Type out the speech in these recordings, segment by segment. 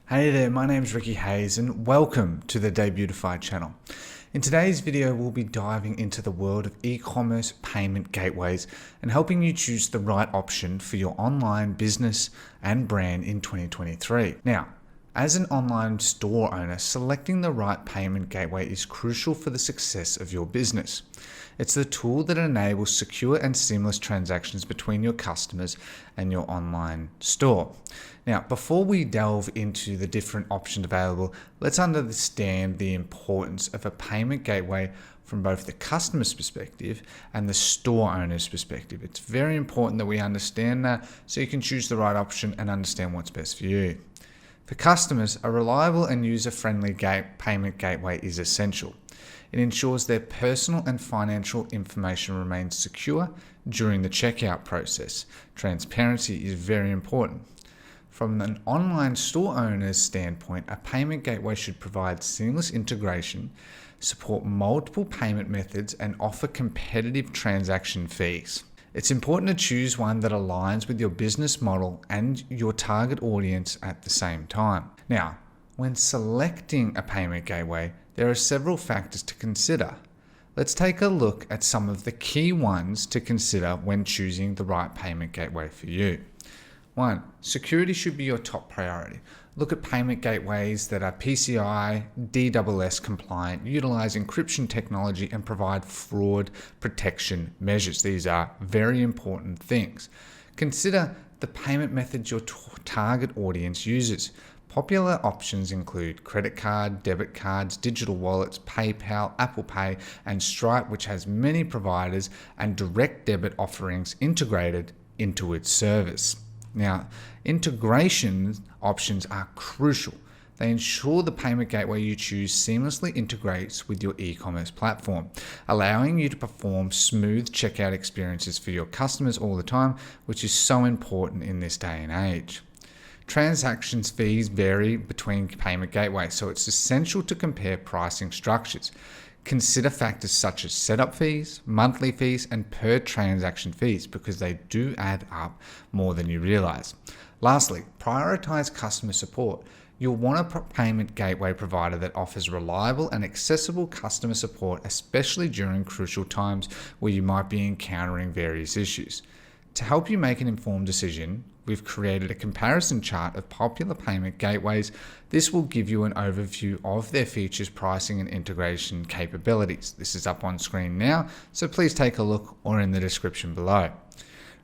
Hey there, my name's Ricky Hayes and welcome to the Debutify channel. In today's video, we'll be diving into the world of e-commerce payment gateways and helping you choose the right option for your online business and brand in 2023. Now, as an online store owner, selecting the right payment gateway is crucial for the success of your business. It's the tool that enables secure and seamless transactions between your customers and your online store. Now, before we delve into the different options available, let's understand the importance of a payment gateway from both the customer's perspective and the store owner's perspective. It's very important that we understand that so you can choose the right option and understand what's best for you. For customers, a reliable and user-friendly payment gateway is essential. It ensures their personal and financial information remains secure during the checkout process. Transparency is very important. From an online store owner's standpoint, a payment gateway should provide seamless integration, support multiple payment methods, and offer competitive transaction fees. It's important to choose one that aligns with your business model and your target audience at the same time. Now, when selecting a payment gateway, there are several factors to consider. Let's take a look at some of the key ones to consider when choosing the right payment gateway for you. 1. Security should be your top priority. Look at payment gateways that are PCI DSS compliant, utilize encryption technology, and provide fraud protection measures. These are very important things. Consider the payment methods your target audience uses. Popular options include credit card, debit cards, digital wallets, PayPal, Apple Pay, and Stripe, which has many providers and direct debit offerings integrated into its service. Now, integration options are crucial. They ensure the payment gateway you choose seamlessly integrates with your e-commerce platform, allowing you to perform smooth checkout experiences for your customers all the time, which is so important in this day and age. Transactions fees vary between payment gateways, so it's essential to compare pricing structures. Consider factors such as setup fees, monthly fees, and per transaction fees because they do add up more than you realize. Lastly, prioritize customer support. You'll want a payment gateway provider that offers reliable and accessible customer support, especially during crucial times where you might be encountering various issues. To help you make an informed decision, we've created a comparison chart of popular payment gateways. This will give you an overview of their features, pricing, and integration capabilities. This is up on screen now, so please take a look or in the description below.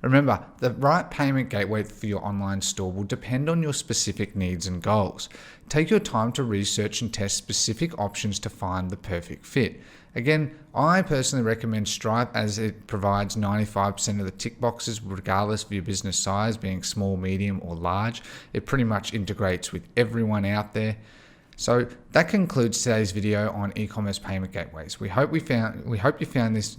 Remember, the right payment gateway for your online store will depend on your specific needs and goals. Take your time to research and test specific options to find the perfect fit. Again, I personally recommend Stripe as it provides 95% of the tick boxes regardless of your business size, being small, medium, or large. It pretty much integrates with everyone out there. So that concludes today's video on e-commerce payment gateways. We hope you found this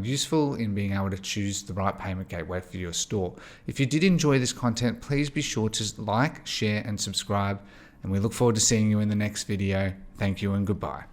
useful in being able to choose the right payment gateway for your store. If you did enjoy this content, please be sure to like, share, and subscribe. And we look forward to seeing you in the next video. Thank you and goodbye.